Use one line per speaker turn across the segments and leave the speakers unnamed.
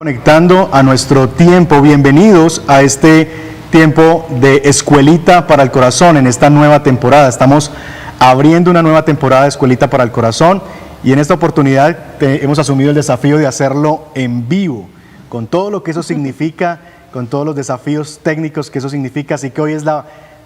Conectando a nuestro tiempo, bienvenidos a este tiempo de Escuelita para el Corazón en esta nueva temporada. Estamos abriendo una nueva temporada de Escuelita para el Corazón y en esta oportunidad hemos asumido el desafío de hacerlo en vivo, con todo lo que eso significa, con todos los desafíos técnicos que eso significa. Así que hoy es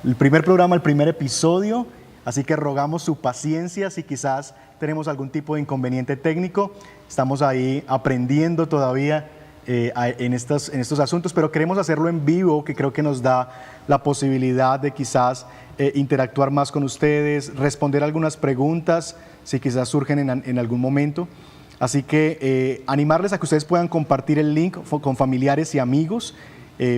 el primer programa, el primer episodio, así que rogamos su paciencia si quizás tenemos algún tipo de inconveniente técnico. Estamos ahí aprendiendo todavía en estos asuntos, pero queremos hacerlo en vivo, que creo que nos da la posibilidad de quizás interactuar más con ustedes, responder algunas preguntas si quizás surgen en algún momento. Así que animarles a que ustedes puedan compartir el link con familiares y amigos.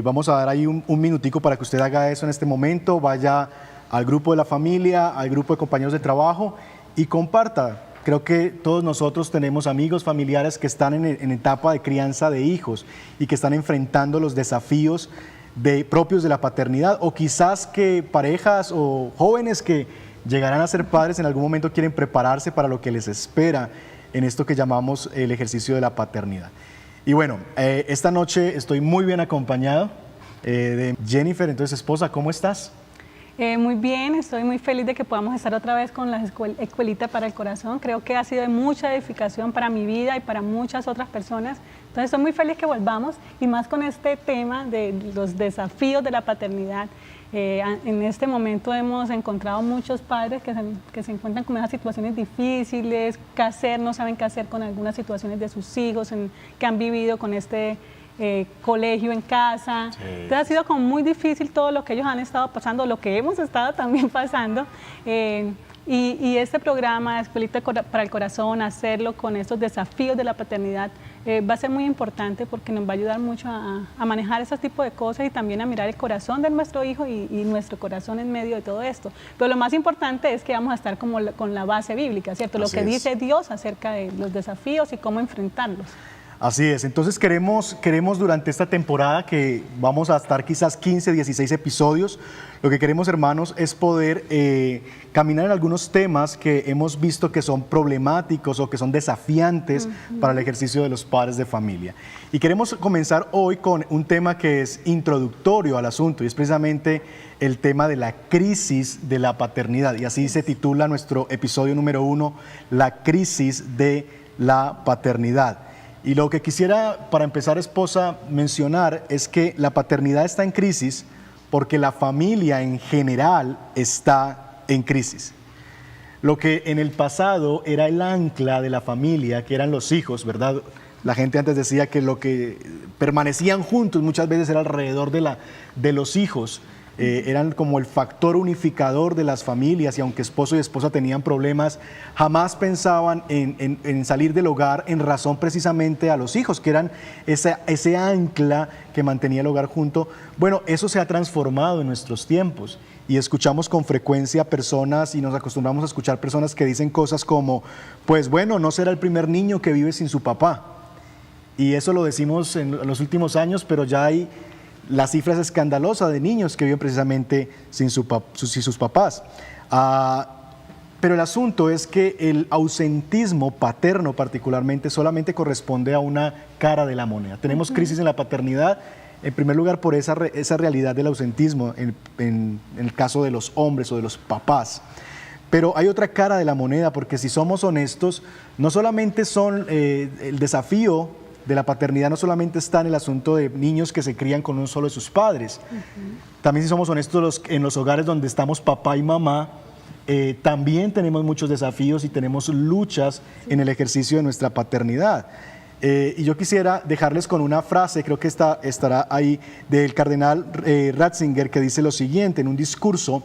Vamos a dar ahí un minutico para que usted haga eso en este momento, vaya al grupo de la familia, al grupo de compañeros de trabajo y comparta. Creo que todos nosotros tenemos amigos, familiares que están en etapa de crianza de hijos y que están enfrentando los desafíos propios de la paternidad, o quizás que parejas o jóvenes que llegarán a ser padres en algún momento quieren prepararse para lo que les espera en esto que llamamos el ejercicio de la paternidad. Y bueno, esta noche estoy muy bien acompañado de Jennifer. Entonces, esposa, ¿cómo estás?
Muy bien, estoy muy feliz de que podamos estar otra vez con la Escuelita para el Corazón. Creo que ha sido de mucha edificación para mi vida y para muchas otras personas. Entonces estoy muy feliz que volvamos, y más con este tema de los desafíos de la paternidad. En este momento hemos encontrado muchos padres que se encuentran con esas situaciones difíciles, qué hacer, no saben qué hacer con algunas situaciones de sus hijos que han vivido con este colegio en casa. Sí. Entonces ha sido como muy difícil todo lo que ellos han estado pasando, lo que hemos estado también pasando. Y este programa, Escuelita para el Corazón, hacerlo con estos desafíos de la paternidad, va a ser muy importante porque nos va a ayudar mucho a manejar ese tipo de cosas y también a mirar el corazón de nuestro hijo y nuestro corazón en medio de todo esto. Pero lo más importante es que vamos a estar con la base bíblica, ¿cierto? Lo que dice Dios acerca de los desafíos y cómo enfrentarlos.
Así es, entonces queremos durante esta temporada, que vamos a estar quizás 15, 16 episodios, lo que queremos, hermanos, es poder caminar en algunos temas que hemos visto que son problemáticos o que son desafiantes para el ejercicio de los padres de familia. Y queremos comenzar hoy con un tema que es introductorio al asunto, y es precisamente el tema de la crisis de la paternidad. Y así se titula nuestro episodio número 1, la crisis de la paternidad. Y lo que quisiera, para empezar, esposa, mencionar es que la paternidad está en crisis porque la familia en general está en crisis. Lo que en el pasado era el ancla de la familia, que eran los hijos, ¿verdad? La gente antes decía que lo que permanecían juntos muchas veces era alrededor de los hijos. Eran como el factor unificador de las familias, y aunque esposo y esposa tenían problemas, jamás pensaban en salir del hogar en razón precisamente a los hijos, que eran ese ancla que mantenía el hogar junto. Bueno, eso se ha transformado en nuestros tiempos y escuchamos con frecuencia personas, y nos acostumbramos a escuchar personas que dicen cosas como, pues bueno, no será el primer niño que vive sin su papá. Y eso lo decimos en los últimos años, pero ya hay la cifra es escandalosa de niños que viven precisamente sin sus papás. Pero el asunto es que el ausentismo paterno particularmente solamente corresponde a una cara de la moneda. Tenemos crisis en la paternidad, en primer lugar por esa realidad del ausentismo en el caso de los hombres o de los papás. Pero hay otra cara de la moneda, porque si somos honestos, no solamente son el desafío de la paternidad, no solamente está en el asunto de niños que se crían con un solo de sus padres. También, si somos honestos, en los hogares donde estamos papá y mamá, también tenemos muchos desafíos y tenemos luchas en el ejercicio de nuestra paternidad. Y yo quisiera dejarles con una frase, creo que estará ahí, del cardenal Ratzinger, que dice lo siguiente en un discurso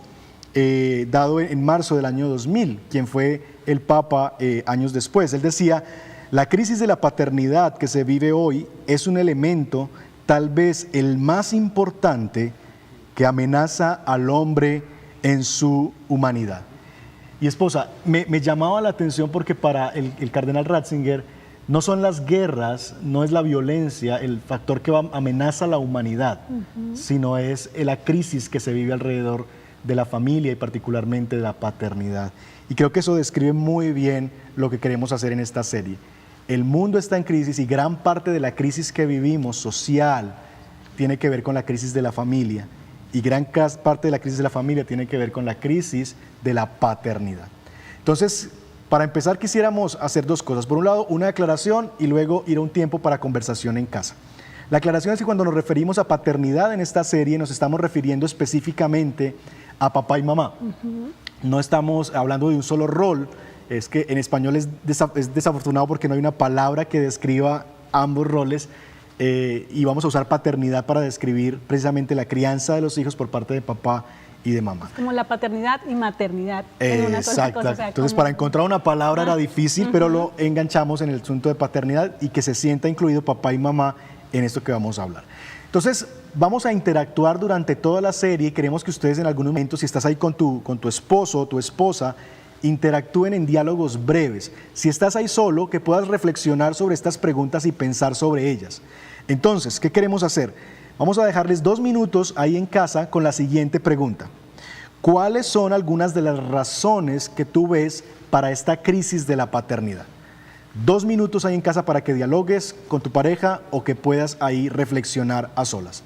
dado en marzo del año 2000, quien fue el Papa años después. Él decía: la crisis de la paternidad que se vive hoy es un elemento, tal vez el más importante, que amenaza al hombre en su humanidad. Y esposa, me llamaba la atención porque para el cardenal Ratzinger no son las guerras, no es la violencia el factor que amenaza a la humanidad, sino es la crisis que se vive alrededor de la familia y particularmente de la paternidad. Y creo que eso describe muy bien lo que queremos hacer en esta serie. El mundo está en crisis y gran parte de la crisis que vivimos social tiene que ver con la crisis de la familia y parte de la crisis de la familia tiene que ver con la crisis de la paternidad. Entonces, para empezar quisiéramos hacer dos cosas. Por un lado, una aclaración y luego ir a un tiempo para conversación en casa. La aclaración es que cuando nos referimos a paternidad en esta serie nos estamos refiriendo específicamente a papá y mamá. No estamos hablando de un solo rol. Es que en español es desafortunado porque no hay una palabra que describa ambos roles y vamos a usar paternidad para describir precisamente la crianza de los hijos por parte de papá y de mamá.
Como la paternidad y maternidad. En una sola
Exacto.
cosa, o sea,
Entonces
como...
para encontrar una palabra era difícil, pero lo enganchamos en el asunto de paternidad y que se sienta incluido papá y mamá en esto que vamos a hablar. Entonces vamos a interactuar durante toda la serie y queremos que ustedes en algún momento, si estás ahí con tu esposo o tu esposa, interactúen en diálogos breves. Si estás ahí solo, que puedas reflexionar sobre estas preguntas y pensar sobre ellas. Entonces, ¿qué queremos hacer? Vamos a dejarles 2 minutos ahí en casa con la siguiente pregunta. ¿Cuáles son algunas de las razones que tú ves para esta crisis de la paternidad? 2 minutos ahí en casa para que dialogues con tu pareja o que puedas ahí reflexionar a solas.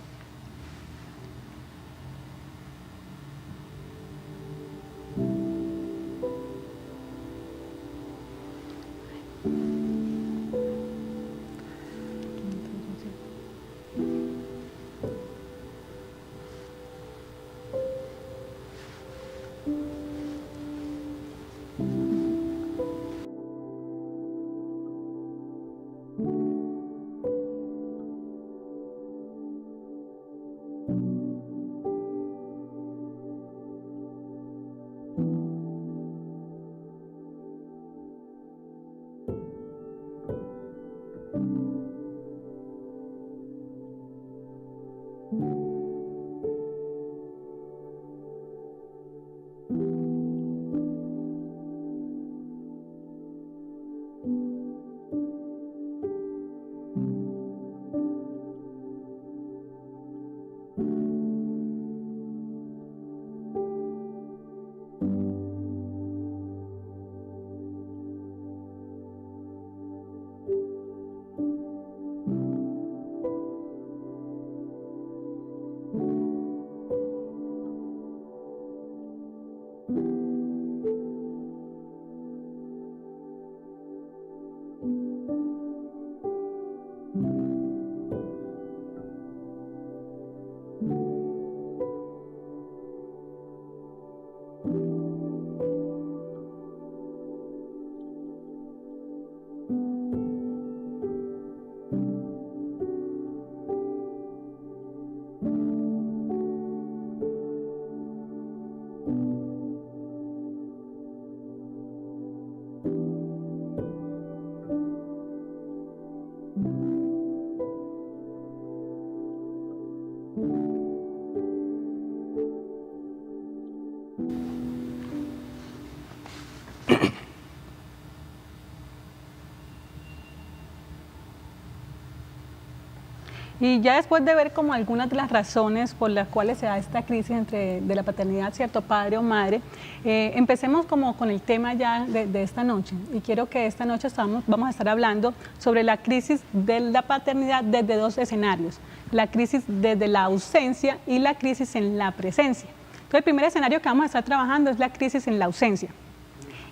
Y ya después de ver como algunas de las razones por las cuales se da esta crisis de la paternidad, cierto padre o madre, empecemos como con el tema ya de esta noche. Y quiero que esta noche vamos a estar hablando sobre la crisis de la paternidad desde 2 escenarios. La crisis desde la ausencia y la crisis en la presencia. Entonces el primer escenario que vamos a estar trabajando es la crisis en la ausencia.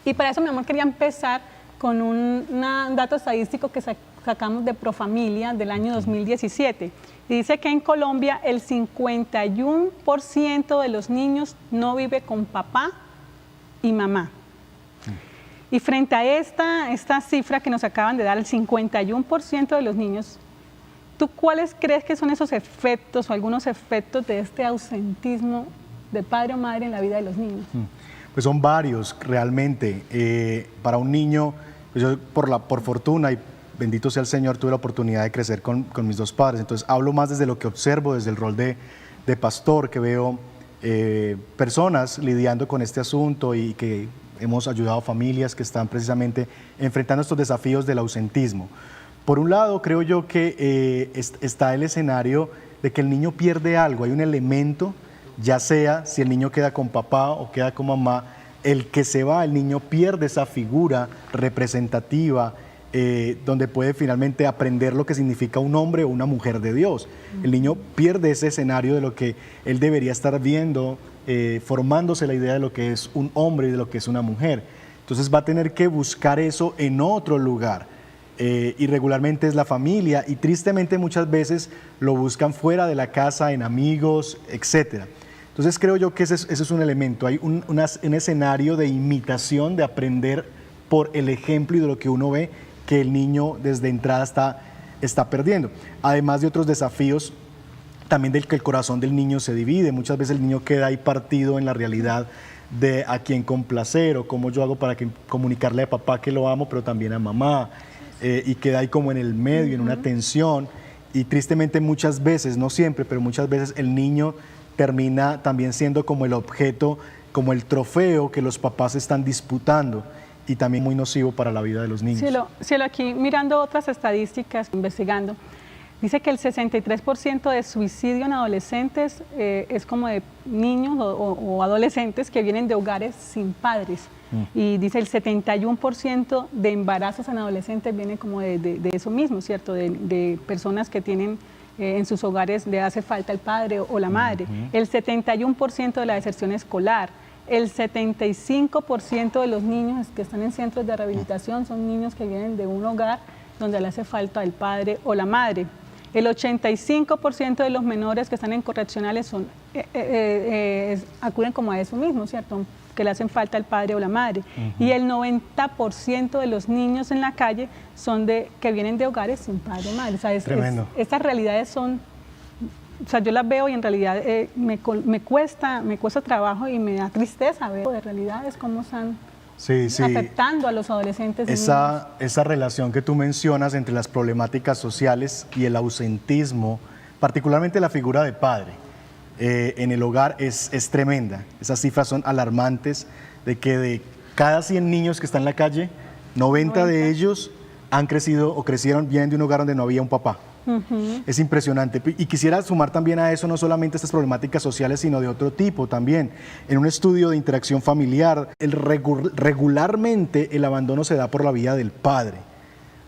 Y para eso, mi amor, quería empezar con un dato estadístico que sacamos de Profamilia del año 2017. Y dice que en Colombia el 51% de los niños no vive con papá y mamá. Y frente a esta cifra que nos acaban de dar, el 51% de los niños, ¿tú cuáles crees que son esos efectos o algunos efectos de este ausentismo de padre o madre en la vida de los niños?
Pues son varios realmente. Para un niño, pues yo por fortuna y bendito sea el Señor, tuve la oportunidad de crecer con mis 2 padres. Entonces hablo más desde lo que observo, desde el rol de pastor, que veo personas lidiando con este asunto y que hemos ayudado a familias que están precisamente enfrentando estos desafíos del ausentismo. Por un lado, creo yo que está el escenario de que el niño pierde algo, hay un elemento, ya sea si el niño queda con papá o queda con mamá, el que se va, el niño pierde esa figura representativa donde puede finalmente aprender lo que significa un hombre o una mujer de Dios. El niño pierde ese escenario de lo que él debería estar viendo, formándose la idea de lo que es un hombre y de lo que es una mujer. Entonces va a tener que buscar eso en otro lugar. Y regularmente es la familia, y tristemente muchas veces lo buscan fuera de la casa, en amigos, etc. Entonces creo yo que ese es un elemento. Hay un escenario de imitación, de aprender por el ejemplo y de lo que uno ve, que el niño desde entrada está perdiendo. Además de otros desafíos, también del que el corazón del niño se divide. Muchas veces el niño queda ahí partido en la realidad de a quién complacer o cómo yo hago para comunicarle a papá que lo amo, pero también a mamá. Y queda ahí como en el medio, en una tensión. Y tristemente muchas veces, no siempre, pero muchas veces el niño termina también siendo como el objeto, como el trofeo que los papás están disputando, y también muy nocivo para la vida de los niños.
Cielo, aquí mirando otras estadísticas, investigando, dice que el 63% de suicidio en adolescentes es como de niños o adolescentes que vienen de hogares sin padres. Y dice el 71% de embarazos en adolescentes viene como de eso mismo, ¿cierto? De personas que tienen en sus hogares, le hace falta el padre o la madre. El 71% de la deserción escolar. El 75% de los niños que están en centros de rehabilitación son niños que vienen de un hogar donde le hace falta el padre o la madre. El 85% de los menores que están en correccionales acuden como a eso mismo, ¿cierto? Que le hacen falta el padre o la madre. Y el 90% de los niños en la calle que vienen de hogares sin padre o madre. O sea,
Tremendo.
Estas realidades son... O sea, yo las veo y en realidad me cuesta trabajo y me da tristeza ver de realidades cómo están afectando a los adolescentes.
Esa relación que tú mencionas entre las problemáticas sociales y el ausentismo, particularmente la figura de padre en el hogar, es tremenda. Esas cifras son alarmantes, de que de cada 100 niños que están en la calle, 90 de ellos han crecido o crecieron, vienen de un hogar donde no había un papá. Es impresionante. Y quisiera sumar también a eso no solamente estas problemáticas sociales, sino de otro tipo también. En un estudio de interacción familiar, regularmente el abandono se da por la vía del padre,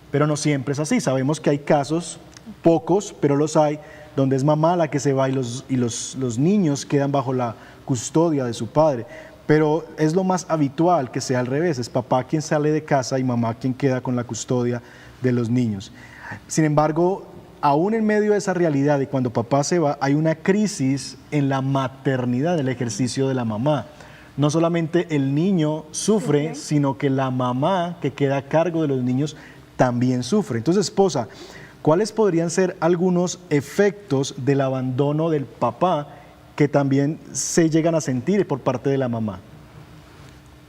pero no siempre es así. Sabemos que hay casos, pocos, pero los hay, donde es mamá la que se va y los niños quedan bajo la custodia de su padre. Pero es lo más habitual que sea al revés, es papá quien sale de casa y mamá quien queda con la custodia de los niños. Sin embargo, aún en medio de esa realidad y cuando papá se va, hay una crisis en la maternidad, el ejercicio de la mamá. No solamente el niño sufre, sino que la mamá que queda a cargo de los niños también sufre. Entonces, esposa, ¿cuáles podrían ser algunos efectos del abandono del papá que también se llegan a sentir por parte de la mamá?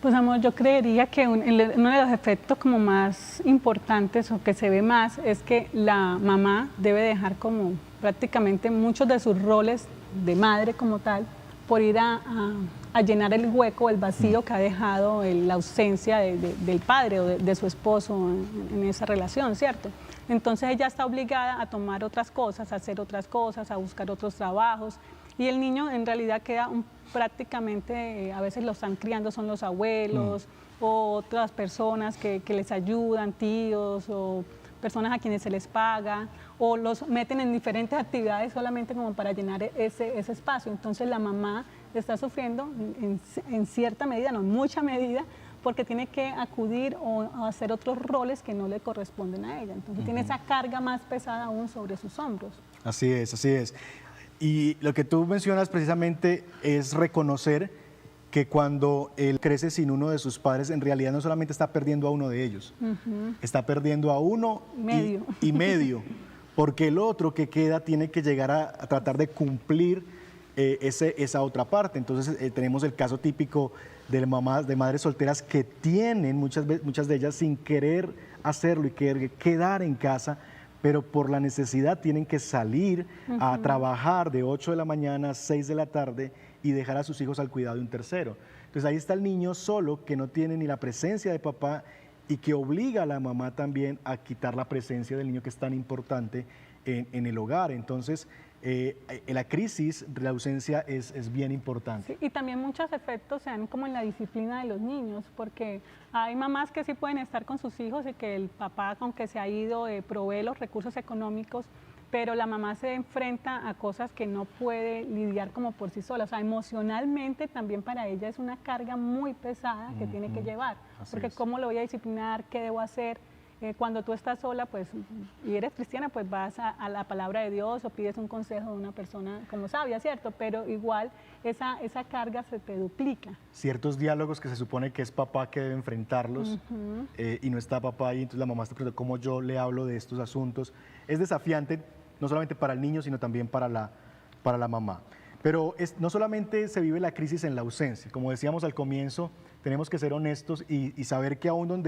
Pues amor, yo creería que uno de los efectos como más importantes o que se ve más es que la mamá debe dejar como prácticamente muchos de sus roles de madre como tal por ir a llenar el hueco, el vacío que ha dejado la ausencia del padre o de su esposo en esa relación, ¿cierto? Entonces ella está obligada a tomar otras cosas, a hacer otras cosas, a buscar otros trabajos, y el niño en realidad queda prácticamente, a veces lo están criando son los abuelos o otras personas que les ayudan, tíos o personas a quienes se les paga, o los meten en diferentes actividades solamente como para llenar ese espacio. Entonces la mamá está sufriendo en cierta medida, no en mucha medida, porque tiene que acudir o hacer otros roles que no le corresponden a ella. Entonces tiene esa carga más pesada aún sobre sus hombros.
Así es, así es. Y lo que tú mencionas precisamente es reconocer que cuando él crece sin uno de sus padres, en realidad no solamente está perdiendo a uno de ellos, está perdiendo a uno y medio, porque el otro que queda tiene que llegar a tratar de cumplir esa otra parte. Entonces tenemos el caso típico de mamás, de madres solteras que tienen, muchas de ellas sin querer hacerlo y querer quedar en casa, pero por la necesidad tienen que salir a trabajar de 8 de la mañana a 6 de la tarde y dejar a sus hijos al cuidado de un tercero. Entonces ahí está el niño solo, que no tiene ni la presencia de papá y que obliga a la mamá también a quitar la presencia del niño, que es tan importante en el hogar. Entonces la crisis, la ausencia es bien importante.
Sí, y también muchos efectos se dan como en la disciplina de los niños, porque hay mamás que sí pueden estar con sus hijos y que el papá, aunque se ha ido, provee los recursos económicos, pero la mamá se enfrenta a cosas que no puede lidiar como por sí sola. O sea, emocionalmente también para ella es una carga muy pesada que tiene que llevar. Porque ¿cómo lo voy a disciplinar? ¿Qué debo hacer? Cuando tú estás sola, pues, y eres cristiana, pues vas a la palabra de Dios o pides un consejo de una persona como sabia, ¿cierto? Pero igual esa carga se te duplica.
Ciertos diálogos que se supone que es papá que debe enfrentarlos y no está papá ahí, entonces la mamá está preguntando cómo yo le hablo de estos asuntos. Es desafiante, no solamente para el niño, sino también para la mamá. Pero no solamente se vive la crisis en la ausencia, como decíamos al comienzo, tenemos que ser honestos y saber que aún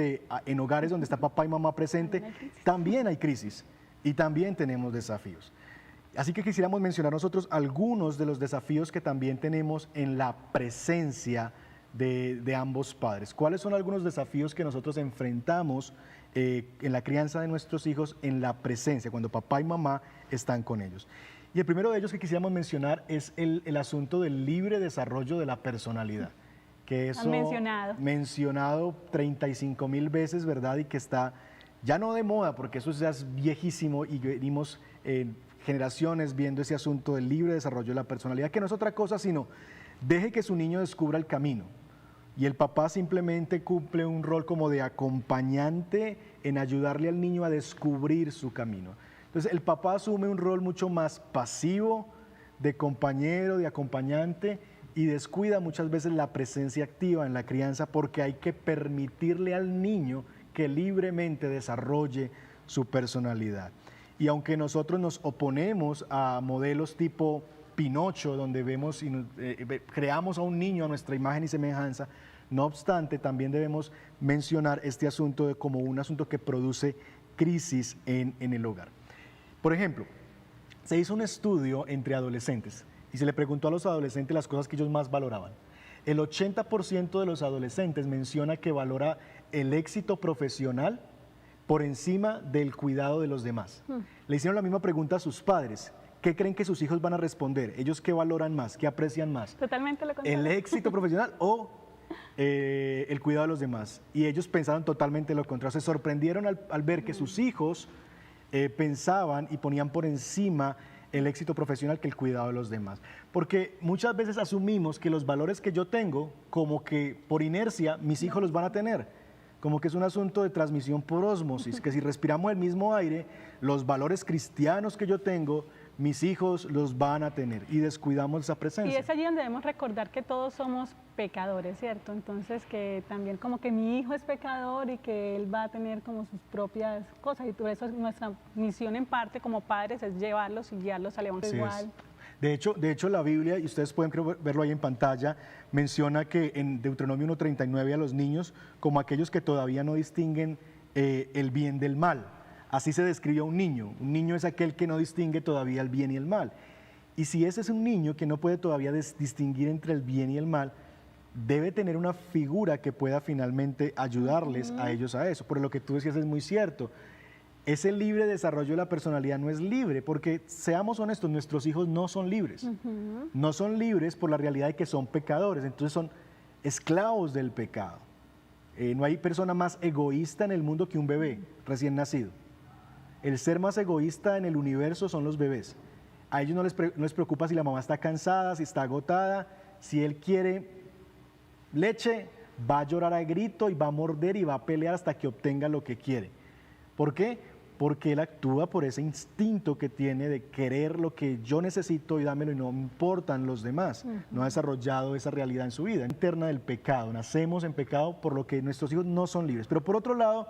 en hogares donde está papá y mamá presente, también hay crisis y también tenemos desafíos. Así que quisiéramos mencionar nosotros algunos de los desafíos que también tenemos en la presencia de ambos padres. ¿Cuáles son algunos desafíos que nosotros enfrentamos en la crianza de nuestros hijos en la presencia, cuando papá y mamá están con ellos? Y el primero de ellos que quisiéramos mencionar es el asunto del libre desarrollo de la personalidad. Que eso mencionado 35,000 veces, ¿verdad? Y que está ya no de moda, porque eso ya es viejísimo y venimos generaciones viendo ese asunto del libre desarrollo de la personalidad, que no es otra cosa sino deje que su niño descubra el camino. Y el papá simplemente cumple un rol como de acompañante en ayudarle al niño a descubrir su camino. Entonces el papá asume un rol mucho más pasivo, de compañero, de acompañante, y descuida muchas veces la presencia activa en la crianza porque hay que permitirle al niño que libremente desarrolle su personalidad. Y aunque nosotros nos oponemos a modelos tipo Pinocho, donde vemos y creamos a un niño a nuestra imagen y semejanza, no obstante, también debemos mencionar este asunto como un asunto que produce crisis en el hogar. Por ejemplo, se hizo un estudio entre adolescentes y se le preguntó a los adolescentes las cosas que ellos más valoraban. El 80% de los adolescentes menciona que valora el éxito profesional por encima del cuidado de los demás. Le hicieron la misma pregunta a sus padres. ¿Qué creen que sus hijos van a responder? ¿Ellos qué valoran más? ¿Qué aprecian más?
Totalmente lo contrario.
¿El éxito profesional o el cuidado de los demás? Y ellos pensaron totalmente lo contrario. Se sorprendieron al ver que sus hijos pensaban y ponían por encima el éxito profesional que el cuidado de los demás. Porque muchas veces asumimos que los valores que yo tengo, como que por inercia, mis hijos los van a tener. Como que es un asunto de transmisión por ósmosis, que si respiramos el mismo aire, los valores cristianos que yo tengo, mis hijos los van a tener y descuidamos esa presencia.
Y es allí donde debemos recordar que todos somos pecadores, ¿cierto? Entonces que también como que mi hijo es pecador y que él va a tener como sus propias cosas y por eso nuestra misión en parte como padres es llevarlos y guiarlos al evangelio igual.
De hecho, la Biblia, y ustedes pueden verlo ahí en pantalla, menciona que en Deuteronomio 1:39 a los niños como aquellos que todavía no distinguen el bien del mal. Así se describe a un niño. Un niño es aquel que no distingue todavía el bien y el mal. Y si ese es un niño que no puede todavía distinguir entre el bien y el mal, debe tener una figura que pueda finalmente ayudarles a ellos a eso. Por lo que tú decías es muy cierto. Ese libre desarrollo de la personalidad no es libre, porque seamos honestos, nuestros hijos no son libres. No son libres por la realidad de que son pecadores, entonces son esclavos del pecado. No hay persona más egoísta en el mundo que un bebé recién nacido. El ser más egoísta en el universo son los bebés. A ellos no les preocupa si la mamá está cansada, si está agotada, si él quiere leche, va a llorar a grito y va a morder y va a pelear hasta que obtenga lo que quiere. ¿Por qué? Porque él actúa por ese instinto que tiene de querer lo que yo necesito y dámelo y no me importan los demás. No ha desarrollado esa realidad en su vida interna del pecado. Nacemos en pecado por lo que nuestros hijos no son libres. Pero por otro lado,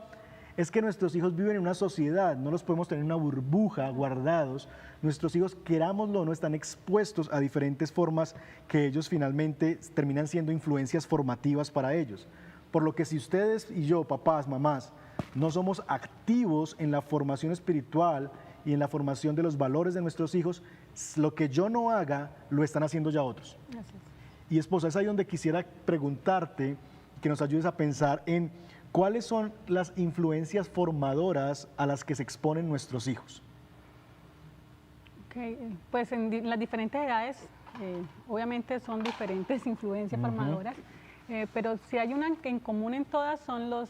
es que nuestros hijos viven en una sociedad, no los podemos tener en una burbuja guardados. Nuestros hijos, querámoslo o no, están expuestos a diferentes formas que ellos finalmente terminan siendo influencias formativas para ellos. Por lo que si ustedes y yo, papás, mamás, no somos activos en la formación espiritual y en la formación de los valores de nuestros hijos, lo que yo no haga, lo están haciendo ya otros.
Gracias.
Y esposa, es ahí donde quisiera preguntarte, que nos ayudes a pensar en cuáles son las influencias formadoras a las que se exponen nuestros hijos.
Ok, pues en las diferentes edades, obviamente son diferentes influencias formadoras, pero si hay una que en común en todas son los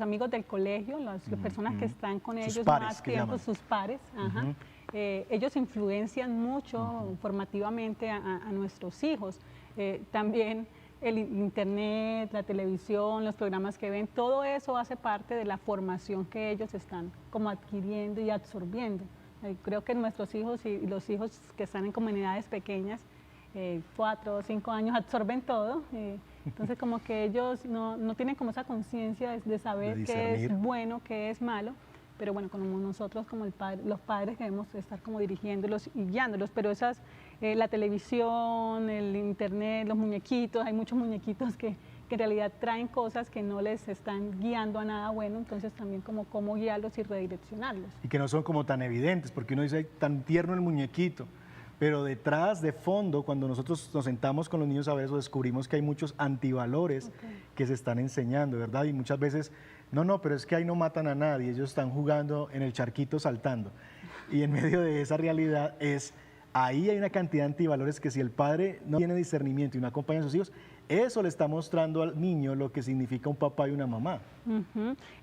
amigos del colegio, las personas que están con
Sus
ellos
pares,
más
que
tiempo,
llaman.
sus pares. Ajá. Ellos influencian mucho formativamente a nuestros hijos. También el internet, la televisión, los programas que ven, todo eso hace parte de la formación que ellos están como adquiriendo y absorbiendo. Creo que nuestros hijos y los hijos que están en comunidades pequeñas, 4 o 5 años, absorben todo. Entonces como que ellos no tienen como esa conciencia de saber qué es
discernir.
bueno, qué es malo. Pero bueno, como nosotros, como los padres, debemos estar como dirigiéndolos y guiándolos. Pero la televisión, el internet, los muñequitos, hay muchos muñequitos que en realidad traen cosas que no les están guiando a nada bueno. Entonces también como cómo guiarlos y redireccionarlos.
Y que no son como tan evidentes, porque uno dice, "Ay, tan tierno el muñequito", pero detrás, de fondo, cuando nosotros nos sentamos con los niños a ver eso, descubrimos que hay muchos antivalores que se están enseñando, ¿verdad? Y muchas veces, no, pero es que ahí no matan a nadie, ellos están jugando en el charquito saltando. Y en medio de esa realidad ahí hay una cantidad de antivalores que si el padre no tiene discernimiento y no acompaña a sus hijos, eso le está mostrando al niño lo que significa un papá y una mamá.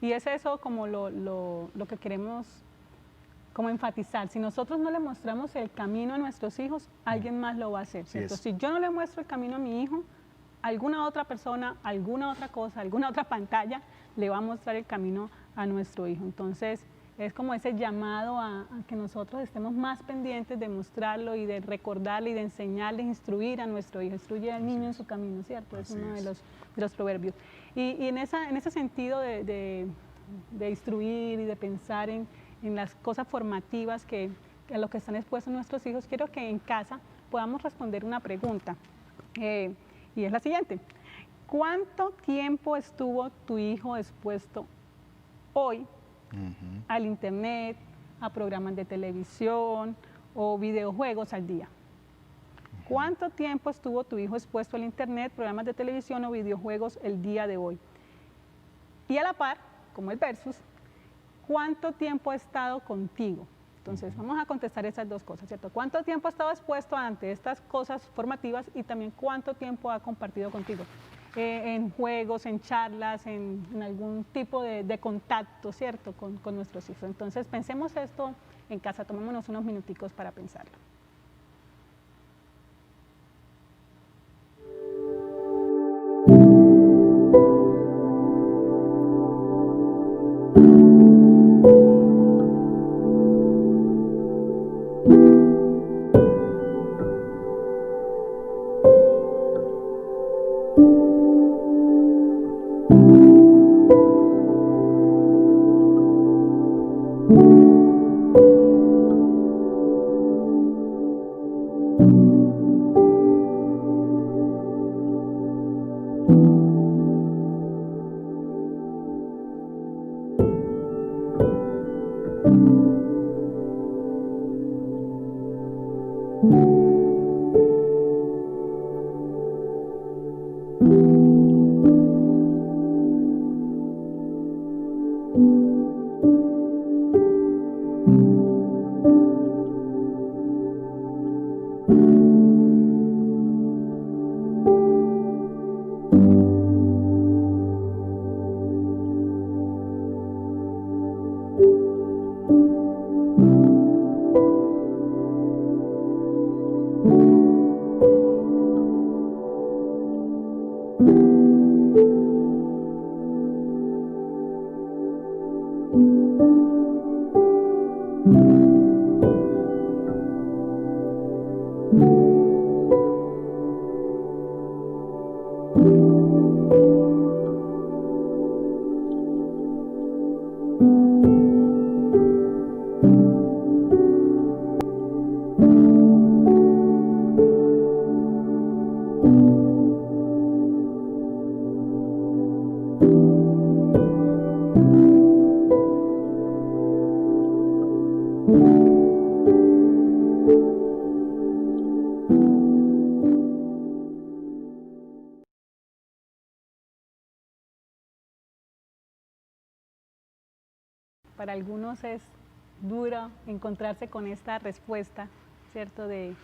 Y es eso como lo que queremos como enfatizar. Si nosotros no le mostramos el camino a nuestros hijos, alguien más lo va a hacer, ¿cierto? Si yo no le muestro el camino a mi hijo, alguna otra persona, alguna otra cosa, alguna otra pantalla le va a mostrar el camino a nuestro hijo. Entonces, es como ese llamado a que nosotros estemos más pendientes de mostrarlo y de recordarle y de enseñarle, instruir a nuestro hijo. Instruye al niño en su camino, ¿cierto? Es uno de los proverbios. Y en ese sentido de instruir y de pensar en las cosas formativas a lo que están expuestos nuestros hijos, quiero que en casa podamos responder una pregunta. Y es la siguiente: ¿cuánto tiempo estuvo tu hijo expuesto hoy al internet, a programas de televisión o videojuegos al día? ¿Cuánto tiempo estuvo tu hijo expuesto al internet, programas de televisión o videojuegos el día de hoy? Y a la par, como el versus, ¿cuánto tiempo ha estado contigo? Entonces, vamos a contestar esas dos cosas, ¿cierto? ¿Cuánto tiempo ha estado expuesto ante estas cosas formativas y también cuánto tiempo ha compartido contigo? En juegos, en charlas, en algún tipo de contacto, ¿cierto? Con nuestros hijos. Entonces, pensemos esto en casa, tomémonos unos minuticos para pensarlo. Para algunos es duro encontrarse con esta respuesta, ¿cierto? De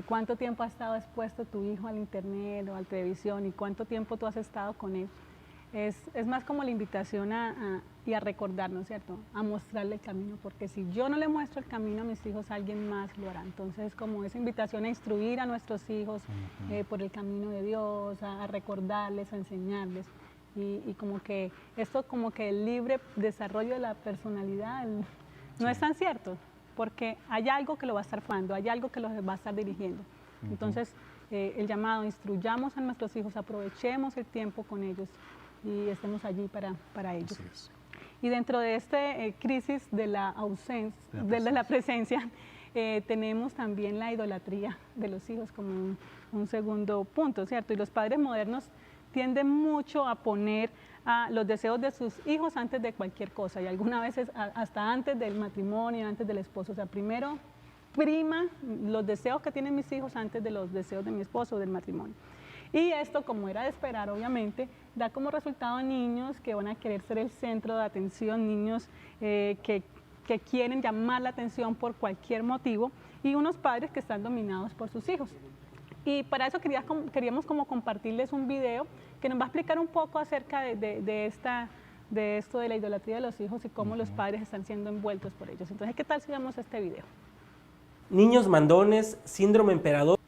cuánto tiempo ha estado expuesto tu hijo al internet o a la televisión y cuánto tiempo tú has estado con él. Es más como la invitación y a recordarnos, ¿cierto? A mostrarle el camino, porque si yo no le muestro el camino a mis hijos, alguien más lo hará. Entonces es como esa invitación a instruir a nuestros hijos por el camino de Dios, a recordarles, a enseñarles. Y como que esto como que el libre desarrollo de la personalidad no es tan cierto, porque hay algo que lo va a estar formando, hay algo que lo va a estar dirigiendo. Entonces el llamado, instruyamos a nuestros hijos, aprovechemos el tiempo con ellos y estemos allí para ellos. Y dentro de esta crisis de la ausencia, de la presencia, tenemos también la idolatría de los hijos como un segundo punto, ¿cierto? Y los padres modernos tienden mucho a poner los deseos de sus hijos antes de cualquier cosa y algunas veces hasta antes del matrimonio, antes del esposo. O sea, primero prima los deseos que tienen mis hijos antes de los deseos de mi esposo o del matrimonio. Y esto, como era de esperar, obviamente, da como resultado niños que van a querer ser el centro de atención, niños que quieren llamar la atención por cualquier motivo y unos padres que están dominados por sus hijos. Y para eso queríamos como compartirles un video que nos va a explicar un poco acerca de esto de la idolatría de los hijos y cómo los padres están siendo envueltos por ellos. Entonces, ¿qué tal si vemos este video?
Niños mandones, síndrome emperador.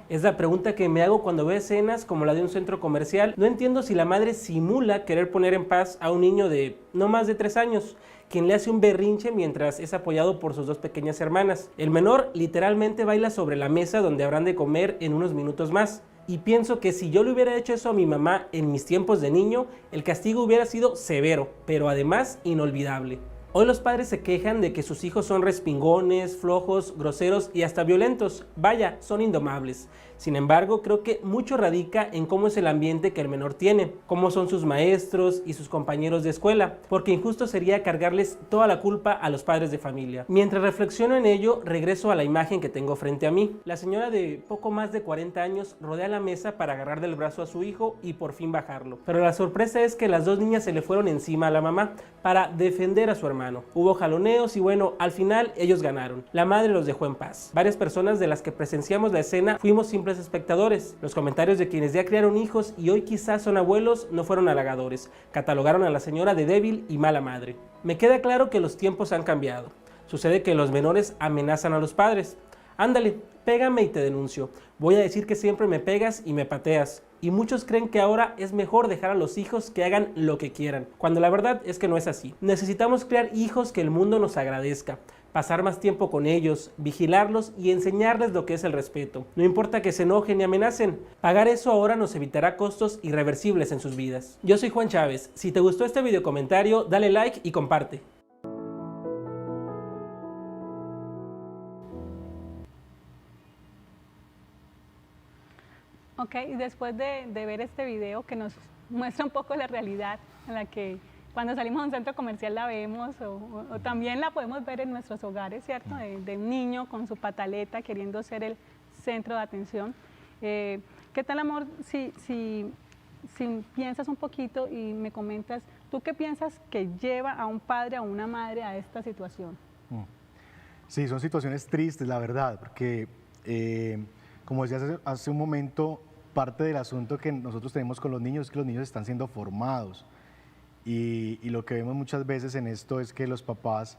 Es la pregunta que me hago cuando veo escenas como la de un centro comercial. No entiendo si la madre simula querer poner en paz a un niño de no más de 3 años, quien le hace un berrinche mientras es apoyado por sus 2 pequeñas hermanas. El menor literalmente baila sobre la mesa donde habrán de comer en unos minutos más. Y pienso que si yo le hubiera hecho eso a mi mamá en mis tiempos de niño, el castigo hubiera sido severo, pero además inolvidable. Hoy los padres se quejan de que sus hijos son respingones, flojos, groseros y hasta violentos. Vaya, son indomables. Sin embargo, creo que mucho radica en cómo es el ambiente que el menor tiene, cómo son sus maestros y sus compañeros de escuela, porque injusto sería cargarles toda la culpa a los padres de familia. Mientras reflexiono en ello, regreso a la imagen que tengo frente a mí. La señora de poco más de 40 años rodea la mesa para agarrar del brazo a su hijo y por fin bajarlo. Pero la sorpresa es que las 2 niñas se le fueron encima a la mamá para defender a su hermano. Hubo jaloneos y bueno, al final ellos ganaron. La madre los dejó en paz. Varias personas de las que presenciamos la escena fuimos simples espectadores. Los comentarios de quienes ya criaron hijos y hoy quizás son abuelos no fueron halagadores. Catalogaron a la señora de débil y mala madre. Me queda claro que los tiempos han cambiado. Sucede que los menores amenazan a los padres. Ándale, pégame y te denuncio. Voy a decir que siempre me pegas y me pateas. Y muchos creen que ahora es mejor dejar a los hijos que hagan lo que quieran, cuando la verdad es que no es así. Necesitamos crear hijos que el mundo nos agradezca, pasar más tiempo con ellos, vigilarlos y enseñarles lo que es el respeto. No importa que se enojen ni amenacen, pagar eso ahora nos evitará costos irreversibles en sus vidas. Yo soy Juan Chávez. Si te gustó este video comentario, dale like y comparte.
Ok, y después de ver este video que nos muestra un poco la realidad en la que cuando salimos a un centro comercial la vemos o también la podemos ver en nuestros hogares, ¿cierto? De un niño con su pataleta queriendo ser el centro de atención. ¿Qué tal, amor, si piensas un poquito y me comentas, ¿tú qué piensas que lleva a un padre o una madre a esta situación?
Sí, son situaciones tristes, la verdad, porque como decías hace un momento, parte del asunto que nosotros tenemos con los niños es que los niños están siendo formados y lo que vemos muchas veces en esto es que los papás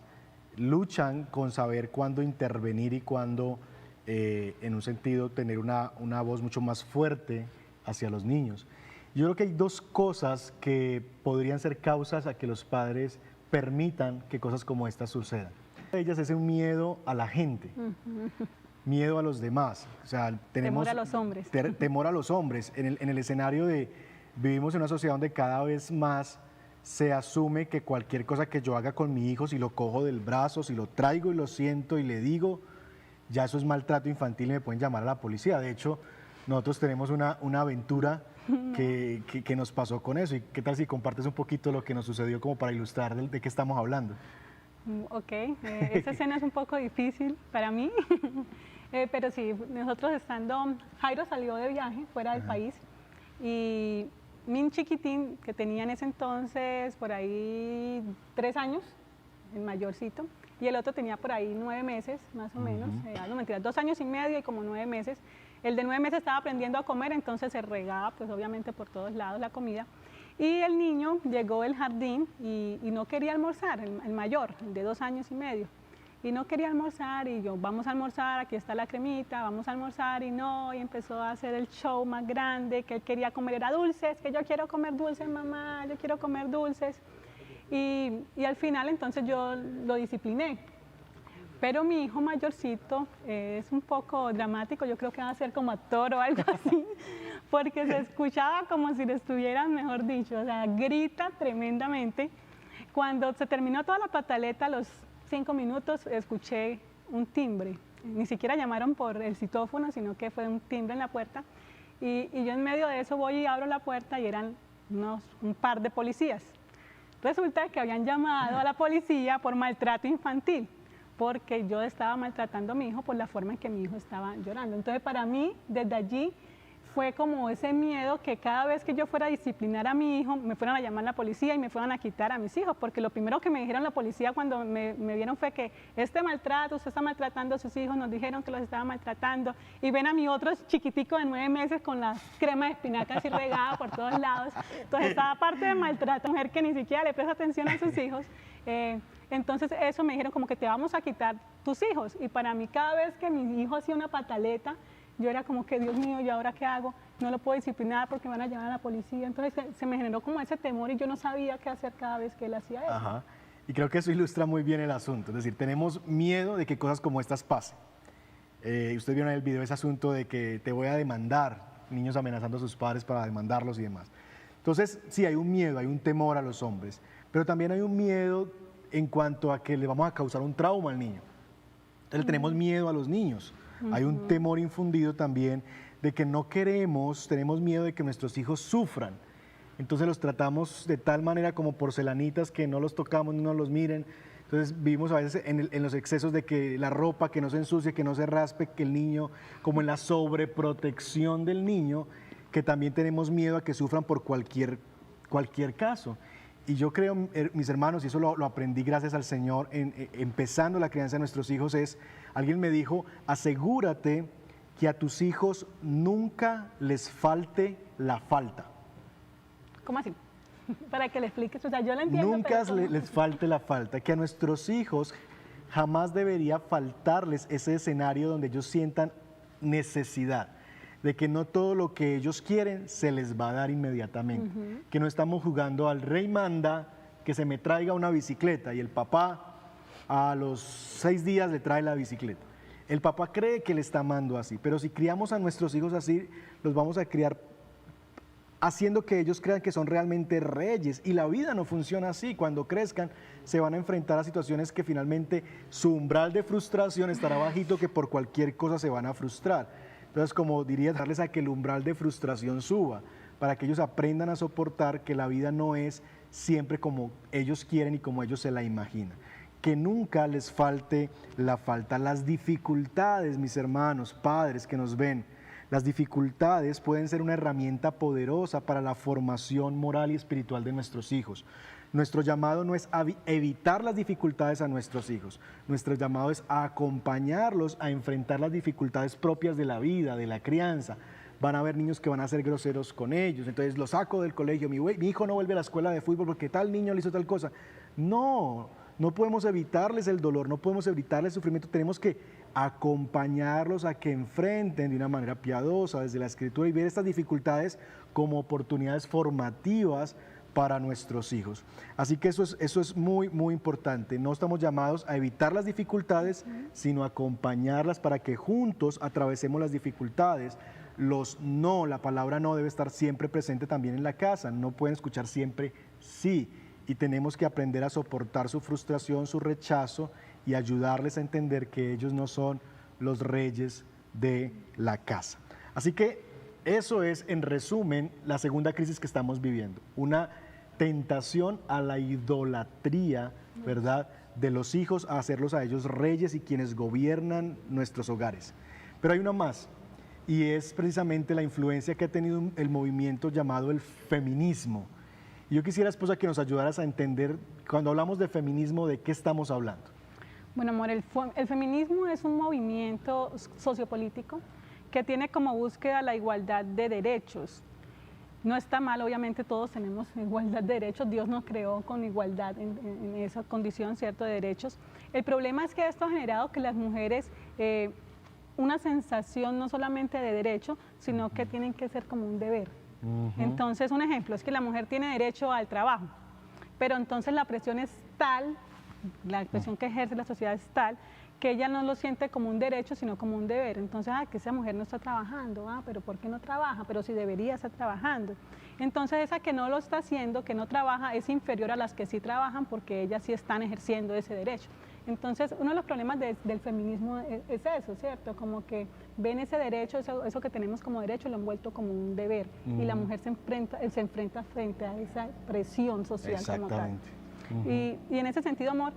luchan con saber cuándo intervenir y cuándo, en un sentido, tener una voz mucho más fuerte hacia los niños. Yo creo que hay 2 cosas que podrían ser causas a que los padres permitan que cosas como estas sucedan. Una de ellas es un miedo a la gente. Miedo a los demás, o sea, tenemos...
Temor a los hombres.
Temor a los hombres. En el escenario vivimos en una sociedad donde cada vez más se asume que cualquier cosa que yo haga con mi hijo, si lo cojo del brazo, si lo traigo y lo siento y le digo, ya eso es maltrato infantil y me pueden llamar a la policía. De hecho, nosotros tenemos una aventura que nos pasó con eso. ¿Y qué tal si compartes un poquito lo que nos sucedió como para ilustrar de qué estamos hablando?
Ok, esta escena es un poco difícil para mí, pero sí, nosotros Jairo salió de viaje fuera del país y mi chiquitín, que tenía en ese entonces por ahí 3 años, el mayorcito, y el otro tenía por ahí 9 meses, más o menos, no mentira, 2 años y medio y como 9 meses. El de 9 meses estaba aprendiendo a comer, entonces se regaba, pues obviamente por todos lados la comida. Y el niño llegó del jardín y no quería almorzar, el mayor, el de 2 años y medio. Y no quería almorzar y yo, vamos a almorzar, aquí está la cremita, vamos a almorzar y no, y empezó a hacer el show más grande, que él quería comer era dulces, que yo quiero comer dulces, mamá, yo quiero comer dulces. Y al final entonces yo lo discipliné. Pero mi hijo mayorcito es un poco dramático, yo creo que va a ser como actor o algo así, porque se escuchaba como si le estuvieran, mejor dicho, o sea, grita tremendamente. Cuando se terminó toda la pataleta, a los 5 minutos escuché un timbre, ni siquiera llamaron por el citófono, sino que fue un timbre en la puerta, y yo en medio de eso voy y abro la puerta y eran un par de policías. Resulta que habían llamado a la policía por maltrato infantil, porque yo estaba maltratando a mi hijo por la forma en que mi hijo estaba llorando. Entonces para mí, desde allí, fue como ese miedo que cada vez que yo fuera a disciplinar a mi hijo, me fueran a llamar a la policía y me fueran a quitar a mis hijos, porque lo primero que me dijeron la policía cuando me vieron fue que este maltrato, usted está maltratando a sus hijos, nos dijeron que los estaba maltratando, y ven a mi otro chiquitico de 9 meses con la crema de espinaca así regada por todos lados. Entonces estaba parte de maltrato, mujer que ni siquiera le presta atención a sus hijos. Entonces eso me dijeron como que te vamos a quitar tus hijos, y para mí cada vez que mi hijo hacía una pataleta, yo era como que, Dios mío, ¿y ahora qué hago? No lo puedo disciplinar porque van a llamar a la policía. Entonces se me generó como ese temor y yo no sabía qué hacer cada vez que él hacía eso.
Ajá. Y creo que eso ilustra muy bien el asunto. Es decir, tenemos miedo de que cosas como estas pasen. Usted vio en el video ese asunto de que te voy a demandar, niños amenazando a sus padres para demandarlos y demás. Entonces, sí, hay un miedo, hay un temor a los hombres, pero también hay un miedo en cuanto a que le vamos a causar un trauma al niño. Entonces, le tenemos miedo a los niños. Hay un temor infundido también de que no queremos, tenemos miedo de que nuestros hijos sufran. Entonces los tratamos de tal manera como porcelanitas que no los tocamos, no los miren. Entonces vivimos a veces en los excesos de que la ropa que no se ensucie, que no se raspe, que el niño, como en la sobreprotección del niño, que también tenemos miedo a que sufran por cualquier caso. Y yo creo, mis hermanos, y eso lo aprendí gracias al Señor, empezando la crianza de nuestros hijos, alguien me dijo, asegúrate que a tus hijos nunca les falte la falta.
¿Cómo así? Para que le expliques, o sea, yo lo entiendo.
Nunca les falte la falta, que a nuestros hijos jamás debería faltarles ese escenario donde ellos sientan necesidad, de que no todo lo que ellos quieren se les va a dar inmediatamente, que no estamos jugando al rey manda, que se me traiga una bicicleta y el papá a los 6 días le trae la bicicleta. El papá cree que le está amando así, pero si criamos a nuestros hijos así, los vamos a criar haciendo que ellos crean que son realmente reyes, y la vida no funciona así. Cuando crezcan se van a enfrentar a situaciones que finalmente su umbral de frustración estará bajito, que por cualquier cosa se van a frustrar. Entonces, como diría, darles a que el umbral de frustración suba, para que ellos aprendan a soportar que la vida no es siempre como ellos quieren y como ellos se la imaginan. Que nunca les falte la falta. Las dificultades, mis hermanos, padres que nos ven, las dificultades pueden ser una herramienta poderosa para la formación moral y espiritual de nuestros hijos. Nuestro llamado no es a evitar las dificultades a nuestros hijos, nuestro llamado es a acompañarlos a enfrentar las dificultades propias de la vida, de la crianza. Van a haber niños que van a ser groseros con ellos, entonces los saco del colegio, mi hijo no vuelve a la escuela de fútbol porque tal niño le hizo tal cosa. No podemos evitarles el dolor, no podemos evitarles el sufrimiento, tenemos que acompañarlos a que enfrenten de una manera piadosa desde la Escritura y ver estas dificultades como oportunidades formativas para nuestros hijos. Así que eso es muy, muy importante. No estamos llamados a evitar las dificultades, sino a acompañarlas para que juntos atravesemos las dificultades. La palabra no debe estar siempre presente también en la casa. No pueden escuchar siempre sí. Y tenemos que aprender a soportar su frustración, su rechazo y ayudarles a entender que ellos no son los reyes de la casa. Así que eso es, en resumen, la segunda crisis que estamos viviendo. Una tentación a la idolatría, ¿verdad?, de los hijos, a hacerlos a ellos reyes y quienes gobiernan nuestros hogares. Pero hay una más, y es precisamente la influencia que ha tenido el movimiento llamado el feminismo. Y yo quisiera, esposa, que nos ayudaras a entender, cuando hablamos de feminismo, ¿de qué estamos hablando?
Bueno, amor, el feminismo es un movimiento sociopolítico que tiene como búsqueda la igualdad de derechos. No está mal, obviamente todos tenemos igualdad de derechos, Dios nos creó con igualdad en esa condición, ¿cierto?, de derechos. El problema es que esto ha generado que las mujeres, una sensación no solamente de derecho, sino que tienen que ser como un deber. Entonces, un ejemplo es que la mujer tiene derecho al trabajo, pero entonces la presión es tal, la presión que ejerce la sociedad es tal, que ella no lo siente como un derecho, sino como un deber. Entonces, que esa mujer no está trabajando, pero ¿por qué no trabaja? Pero si debería estar trabajando. Entonces, esa que no lo está haciendo, que no trabaja, es inferior a las que sí trabajan porque ellas sí están ejerciendo ese derecho. Entonces, uno de los problemas del feminismo es eso, ¿cierto? Como que ven ese derecho, eso que tenemos como derecho, lo han vuelto como un deber. Y la mujer se enfrenta frente a esa presión social como tal. Y en ese sentido, amor,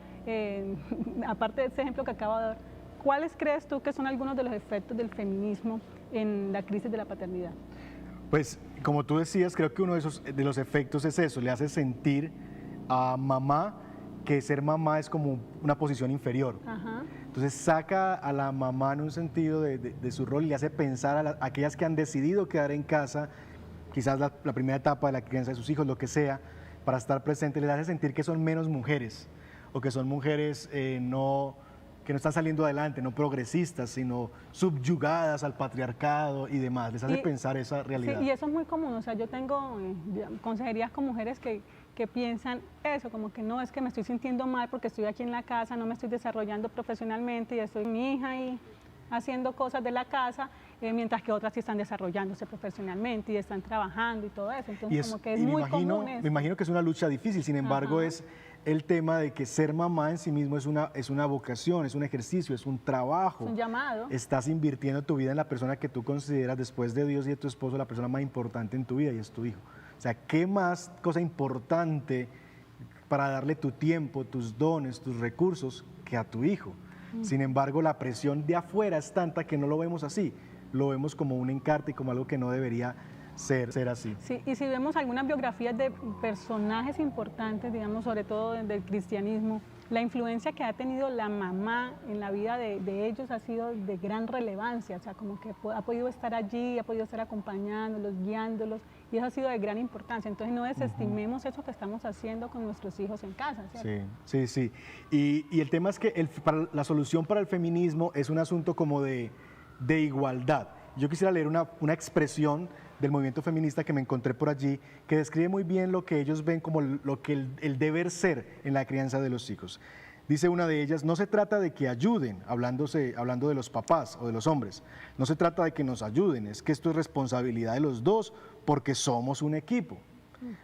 aparte de ese ejemplo que acabo de dar, ¿cuáles crees tú que son algunos de los efectos del feminismo en la crisis de la paternidad?
Pues, como tú decías, creo que uno de los efectos es eso, le hace sentir a mamá que ser mamá es como una posición inferior. Entonces saca a la mamá en un sentido de su rol y le hace pensar a aquellas que han decidido quedar en casa, quizás la primera etapa de la crianza de sus hijos, lo que sea, para estar presente, les hace sentir que son menos mujeres o que son mujeres que no están saliendo adelante, no progresistas, sino subyugadas al patriarcado y demás. Les hace pensar esa realidad.
Sí, y eso es muy común. O sea, yo tengo consejerías con mujeres que piensan eso, como que no, es que me estoy sintiendo mal porque estoy aquí en la casa, no me estoy desarrollando profesionalmente y estoy mi hija ahí haciendo cosas de la casa, mientras que otras sí están desarrollándose profesionalmente y están trabajando y todo eso. Entonces, como que es muy común eso.
Me imagino que es una lucha difícil, sin embargo, es el tema de que ser mamá en sí mismo es una vocación, es un ejercicio, es un trabajo.
Es un llamado.
Estás invirtiendo tu vida en la persona que tú consideras, después de Dios y de tu esposo, la persona más importante en tu vida, y es tu hijo. O sea, ¿qué más cosa importante para darle tu tiempo, tus dones, tus recursos que a tu hijo? Sin embargo, la presión de afuera es tanta que no lo vemos así, lo vemos como un encarte y como algo que no debería ser así.
Sí, y si vemos algunas biografías de personajes importantes, digamos, sobre todo del cristianismo, la influencia que ha tenido la mamá en la vida de ellos ha sido de gran relevancia, o sea, como que ha podido estar allí, ha podido estar acompañándolos, guiándolos, y eso ha sido de gran importancia. Entonces no desestimemos eso que estamos haciendo con nuestros hijos en casa, ¿cierto?
Sí. Y el tema es que la solución para el feminismo es un asunto como de igualdad. Yo quisiera leer una expresión del movimiento feminista que me encontré por allí, que describe muy bien lo que ellos ven como lo que el deber ser en la crianza de los hijos. Dice una de ellas, no se trata de que ayuden, hablando de los papás o de los hombres, no se trata de que nos ayuden, es que esto es responsabilidad de los dos porque somos un equipo.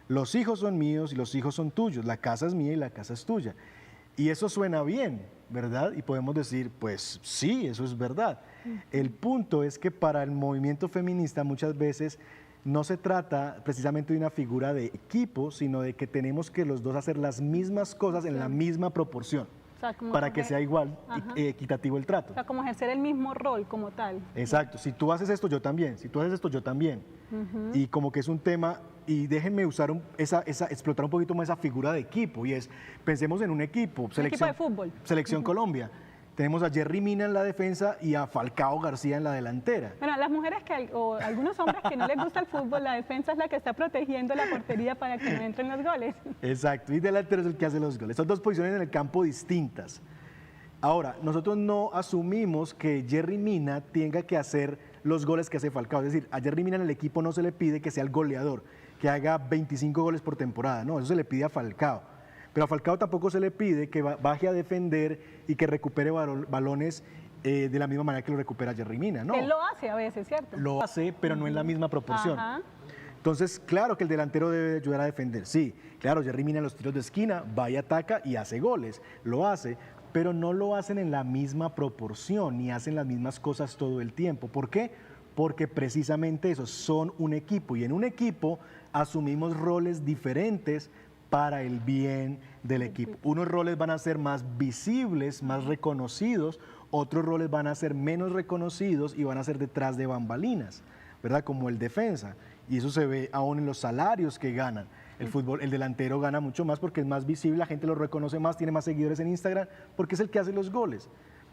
Los hijos son míos y los hijos son tuyos, la casa es mía y la casa es tuya. Y eso suena bien, ¿verdad? Y podemos decir, pues sí, eso es verdad. El punto es que para el movimiento feminista muchas veces no se trata precisamente de una figura de equipo, sino de que tenemos que los dos hacer las mismas cosas en la misma proporción,
o sea,
para que sea igual y equitativo el trato.
O sea, como ejercer el mismo rol como tal.
Exacto, si tú haces esto, yo también, si tú haces esto, yo también. Y como que es un tema, y déjenme usar explotar un poquito más esa figura de equipo, y es, pensemos en un equipo,
equipo de fútbol.
Selección Colombia. Tenemos a Jerry Mina en la defensa y a Falcao García en la delantera.
Bueno, las mujeres o algunos hombres que no les gusta el fútbol, la defensa es la que está protegiendo la portería para que no entren los goles.
Exacto, y delantero es el que hace los goles. Son dos posiciones en el campo distintas. Ahora, nosotros no asumimos que Jerry Mina tenga que hacer los goles que hace Falcao. Es decir, a Jerry Mina en el equipo no se le pide que sea el goleador, que haga 25 goles por temporada. No, eso se le pide a Falcao. Pero a Falcao tampoco se le pide que baje a defender y que recupere balones de la misma manera que lo recupera Jerry Mina, ¿no?
Él lo hace a veces, ¿cierto?
Lo hace, pero no en la misma proporción. Entonces, claro que el delantero debe ayudar a defender, sí. Claro, Jerry Mina en los tiros de esquina va y ataca y hace goles, lo hace, pero no lo hacen en la misma proporción ni hacen las mismas cosas todo el tiempo. ¿Por qué? Porque precisamente eso, son un equipo y en un equipo asumimos roles diferentes para el bien del equipo. Unos roles van a ser más visibles, más reconocidos, otros roles van a ser menos reconocidos y van a ser detrás de bambalinas, ¿verdad? Como el defensa. Y eso se ve aún en los salarios que ganan. El fútbol, el delantero gana mucho más porque es más visible, la gente lo reconoce más, tiene más seguidores en Instagram, porque es el que hace los goles.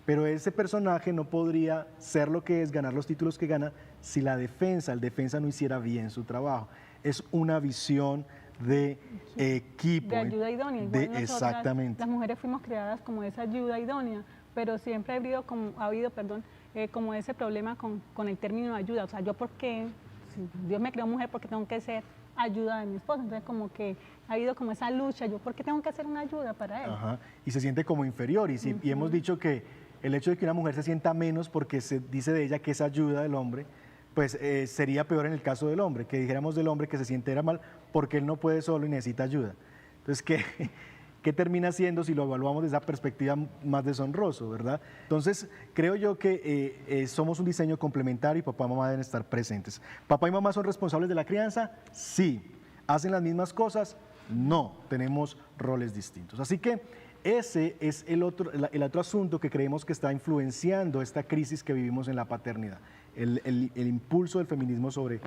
Pero ese personaje no podría ser lo que es, ganar los títulos que gana, si el defensa no hiciera bien su trabajo. Es una visión de equipo.
De ayuda idónea. Igual nosotras,
exactamente.
las mujeres fuimos creadas como esa ayuda idónea, pero siempre ha habido como ese problema con el término ayuda. O sea, yo por qué, si Dios me creó mujer, ¿por qué tengo que ser ayuda de mi esposo? Entonces como que ha habido como esa lucha, yo por qué tengo que hacer una ayuda para él.
Ajá. Y se siente como inferior. Y hemos dicho que el hecho de que una mujer se sienta menos porque se dice de ella que es ayuda del hombre, pues sería peor en el caso del hombre, que dijéramos del hombre que se siente mal porque él no puede solo y necesita ayuda. Entonces, ¿qué termina siendo si lo evaluamos desde esa perspectiva más deshonroso, verdad? Entonces, creo yo que somos un diseño complementario y papá y mamá deben estar presentes. ¿Papá y mamá son responsables de la crianza? Sí. ¿Hacen las mismas cosas? No. Tenemos roles distintos. Así que ese es el otro asunto que creemos que está influenciando esta crisis que vivimos en la paternidad. El impulso del feminismo sobre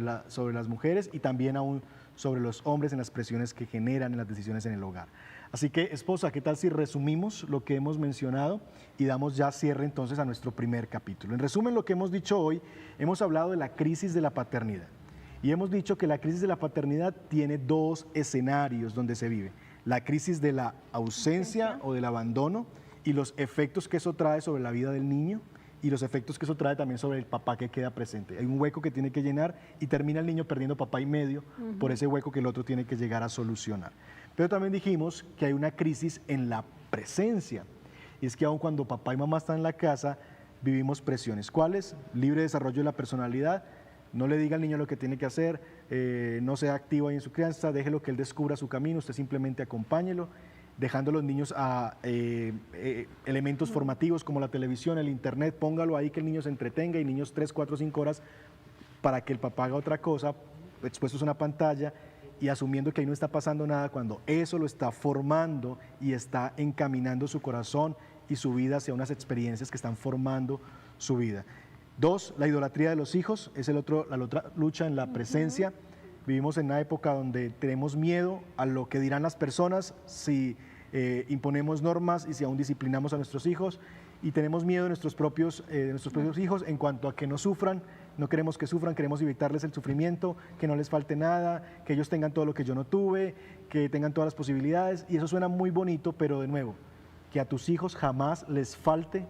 las mujeres y también aún sobre los hombres en las presiones que generan en las decisiones en el hogar. Así que, esposa, ¿qué tal si resumimos lo que hemos mencionado y damos ya cierre entonces a nuestro primer capítulo? En resumen, lo que hemos dicho hoy, hemos hablado de la crisis de la paternidad. Y hemos dicho que la crisis de la paternidad tiene dos escenarios donde se vive. La crisis de la ausencia o del abandono y los efectos que eso trae sobre la vida del niño y los efectos que eso trae también sobre el papá que queda presente. Hay un hueco que tiene que llenar y termina el niño perdiendo papá y medio por ese hueco que el otro tiene que llegar a solucionar. Pero también dijimos que hay una crisis en la presencia. Y es que aun cuando papá y mamá están en la casa, vivimos presiones. ¿Cuáles? Libre desarrollo de la personalidad. No le diga al niño lo que tiene que hacer, no sea activo ahí en su crianza, déjelo que él descubra su camino, usted simplemente acompáñelo, dejando a los niños a elementos formativos como la televisión, el internet, póngalo ahí que el niño se entretenga y niños 3, 4, 5 horas para que el papá haga otra cosa, expuestos a una pantalla y asumiendo que ahí no está pasando nada cuando eso lo está formando y está encaminando su corazón y su vida hacia unas experiencias que están formando su vida. 2, la idolatría de los hijos, es la otra lucha en la presencia. Vivimos en una época donde tenemos miedo a lo que dirán las personas si imponemos normas y si aún disciplinamos a nuestros hijos, y tenemos miedo de nuestros propios hijos en cuanto a que no sufran, no queremos que sufran, queremos evitarles el sufrimiento, que no les falte nada, que ellos tengan todo lo que yo no tuve, que tengan todas las posibilidades, y eso suena muy bonito, pero de nuevo, que a tus hijos jamás les falte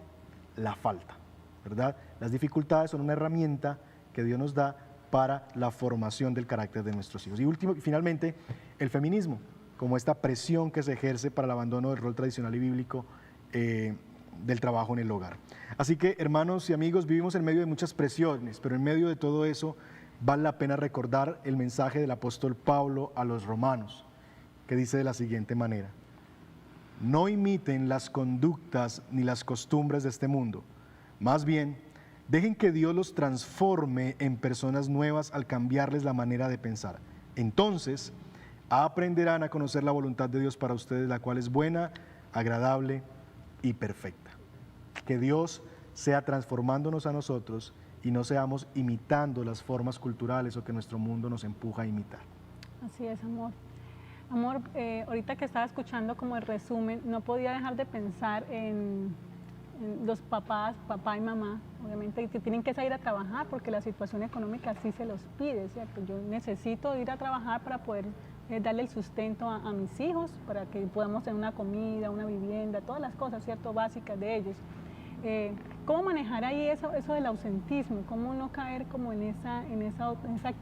la falta, ¿verdad? Las dificultades son una herramienta que Dios nos da para la formación del carácter de nuestros hijos. Y finalmente, el feminismo, como esta presión que se ejerce para el abandono del rol tradicional y bíblico del trabajo en el hogar. Así que, hermanos y amigos, vivimos en medio de muchas presiones, pero en medio de todo eso vale la pena recordar el mensaje del apóstol Pablo a los romanos, que dice de la siguiente manera: no imiten las conductas ni las costumbres de este mundo, más bien, dejen que Dios los transforme en personas nuevas al cambiarles la manera de pensar. Entonces, aprenderán a conocer la voluntad de Dios para ustedes, la cual es buena, agradable y perfecta. Que Dios sea transformándonos a nosotros y no seamos imitando las formas culturales o que nuestro mundo nos empuja a imitar.
Así es, amor. Amor, ahorita que estaba escuchando como el resumen, no podía dejar de pensar en los papás, papá y mamá, obviamente, que tienen que salir a trabajar porque la situación económica sí se los pide, ¿cierto? Yo necesito ir a trabajar para poder darle el sustento a mis hijos, para que podamos tener una comida, una vivienda, todas las cosas, ¿cierto?, básicas de ellos. ¿Cómo manejar ahí eso del ausentismo? ¿Cómo no caer como en esa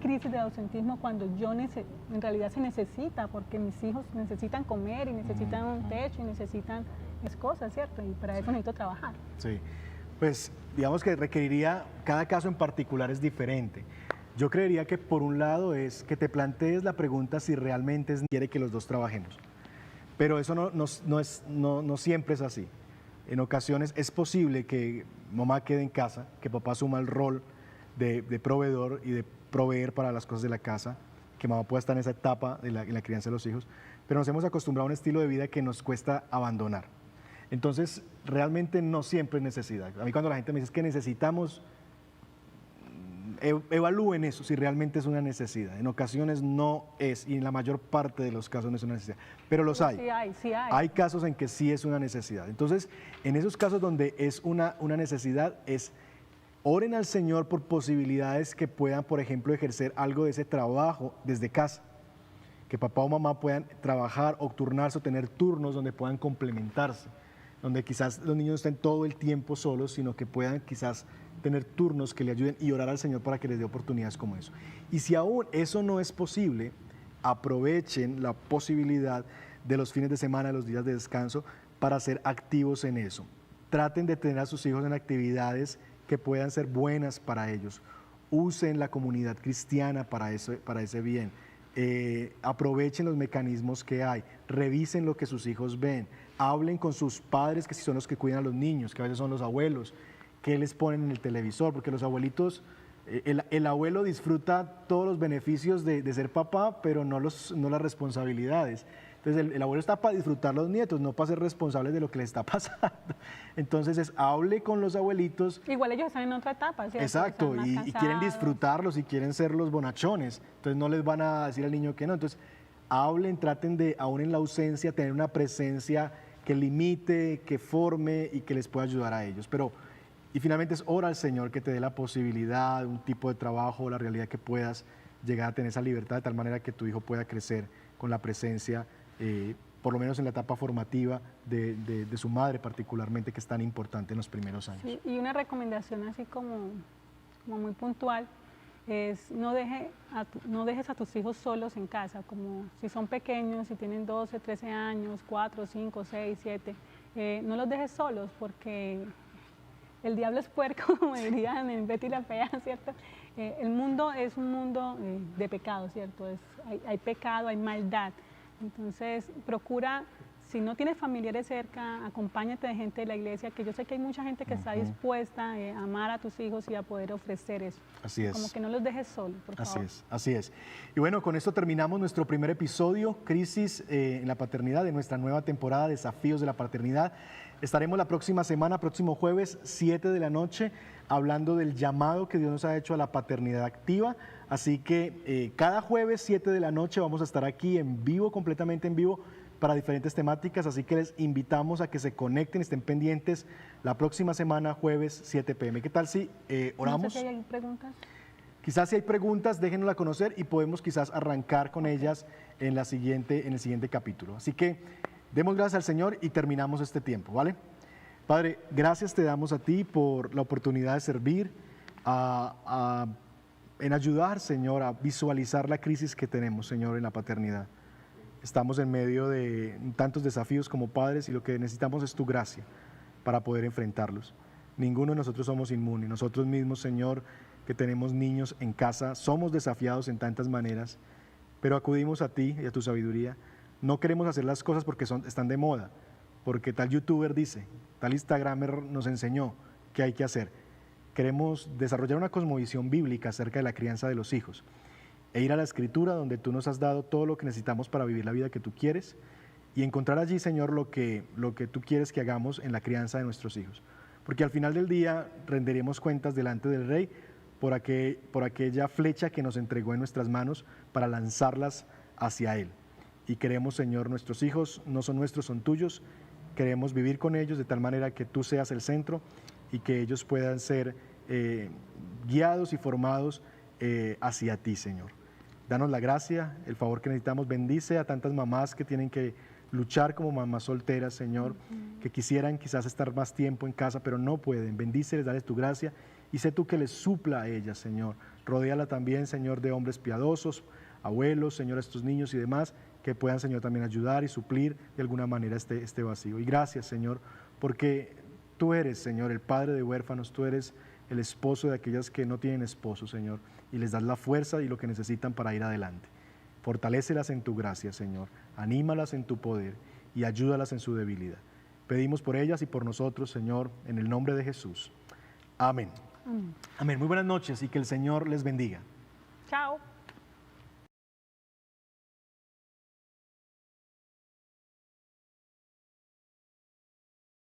crisis de ausentismo cuando en realidad se necesita, porque mis hijos necesitan comer y necesitan un techo y necesitan cosas, ¿cierto? Y para eso necesito trabajar.
Sí, pues digamos que requeriría, cada caso en particular es diferente. Yo creería que por un lado es que te plantees la pregunta si realmente quiere que los dos trabajemos, pero eso no siempre es así. En ocasiones es posible que mamá quede en casa, que papá asuma el rol de proveedor y de proveer para las cosas de la casa, que mamá pueda estar en esa etapa en la crianza de los hijos, pero nos hemos acostumbrado a un estilo de vida que nos cuesta abandonar. Entonces, realmente no siempre es necesidad. A mí cuando la gente me dice que necesitamos, evalúen eso si realmente es una necesidad. En ocasiones no es, y en la mayor parte de los casos no es una necesidad, pero los hay.
Sí hay.
Hay casos en que sí es una necesidad. Entonces, en esos casos donde es una necesidad, oren al Señor por posibilidades que puedan, por ejemplo, ejercer algo de ese trabajo desde casa. Que papá o mamá puedan trabajar o turnarse o tener turnos donde puedan complementarse, donde quizás los niños no estén todo el tiempo solos, sino que puedan quizás tener turnos que le ayuden y orar al Señor para que les dé oportunidades como eso. Y si aún eso no es posible, aprovechen la posibilidad de los fines de semana, de los días de descanso, para ser activos en eso. Traten de tener a sus hijos en actividades que puedan ser buenas para ellos. Usen la comunidad cristiana para ese bien. Aprovechen los mecanismos que hay, revisen lo que sus hijos ven, hablen con sus padres, que si son los que cuidan a los niños, que a veces son los abuelos, qué les ponen en el televisor, porque los abuelitos, el abuelo disfruta todos los beneficios de ser papá, pero no las responsabilidades. Entonces el abuelo está para disfrutar los nietos, no para ser responsables de lo que les está pasando. Entonces hable con los abuelitos.
Igual ellos están en otra etapa, ¿cierto?
Exacto, y quieren disfrutarlos y quieren ser los bonachones. Entonces no les van a decir al niño que no. Entonces hablen, traten de, aún en la ausencia, tener una presencia que limite, que forme y que les pueda ayudar a ellos. Y finalmente ora al Señor que te dé la posibilidad, un tipo de trabajo, la realidad que puedas llegar a tener esa libertad de tal manera que tu hijo pueda crecer con la presencia, por lo menos en la etapa formativa de su madre particularmente, que es tan importante en los primeros años.
Sí, y una recomendación así como muy puntual es no dejes a tus hijos solos en casa, como si son pequeños, si tienen 12, 13 años, 4, 5, 6, 7, no los dejes solos porque el diablo es puerco, como dirían en Betty la Fea, ¿cierto? El mundo es un mundo de pecado, ¿cierto? Hay pecado, hay maldad. Entonces, procura, si no tienes familiares cerca, acompáñate de gente de la iglesia, que yo sé que hay mucha gente que está dispuesta a amar a tus hijos y a poder ofrecer eso.
Así es.
Como que no los dejes solos, por favor.
Así es. Y bueno, con esto terminamos nuestro primer episodio, Crisis en la Paternidad, de nuestra nueva temporada, Desafíos de la Paternidad. Estaremos la próxima semana, próximo jueves, 7 de la noche, hablando del llamado que Dios nos ha hecho a la paternidad activa. Así que cada jueves, 7 de la noche, vamos a estar aquí en vivo, completamente en vivo, para diferentes temáticas. Así que les invitamos a que se conecten, estén pendientes la próxima semana, jueves, 7 p.m. ¿Qué tal si oramos?
No sé si hay preguntas.
Quizás si hay preguntas, déjenosla conocer y podemos quizás arrancar con ellas en el siguiente capítulo. Así que demos gracias al Señor y terminamos este tiempo, ¿vale? Padre, gracias te damos a ti por la oportunidad de servir, en ayudar, Señor, a visualizar la crisis que tenemos, Señor, en la paternidad. Estamos en medio de tantos desafíos como padres y lo que necesitamos es tu gracia para poder enfrentarlos. Ninguno de nosotros somos inmunes. Nosotros mismos, Señor, que tenemos niños en casa, somos desafiados en tantas maneras, pero acudimos a ti y a tu sabiduría. No queremos hacer las cosas porque están de moda, porque tal youtuber dice, tal instagramer nos enseñó qué hay que hacer. Queremos desarrollar una cosmovisión bíblica acerca de la crianza de los hijos e ir a la Escritura donde tú nos has dado todo lo que necesitamos para vivir la vida que tú quieres y encontrar allí, Señor, lo que tú quieres que hagamos en la crianza de nuestros hijos. Porque al final del día rendiremos cuentas delante del Rey por aquella flecha que nos entregó en nuestras manos para lanzarlas hacia Él. Y queremos, Señor, nuestros hijos no son nuestros, son tuyos. Queremos vivir con ellos de tal manera que tú seas el centro y que ellos puedan ser guiados y formados hacia ti, Señor. Danos la gracia, el favor que necesitamos. Bendice a tantas mamás que tienen que luchar como mamás solteras, Señor, que quisieran quizás estar más tiempo en casa, pero no pueden. Bendíceles, dales tu gracia y sé tú que les supla a ellas, Señor. Rodéala también, Señor, de hombres piadosos, abuelos, Señor, a estos niños y demás, que puedan, Señor, también ayudar y suplir de alguna manera este vacío. Y gracias, Señor, porque tú eres, Señor, el padre de huérfanos, tú eres el esposo de aquellas que no tienen esposo, Señor, y les das la fuerza y lo que necesitan para ir adelante. Fortalécelas en tu gracia, Señor, anímalas en tu poder y ayúdalas en su debilidad. Pedimos por ellas y por nosotros, Señor, en el nombre de Jesús. Amén. Amén. Muy buenas noches y que el Señor les bendiga.
Chao.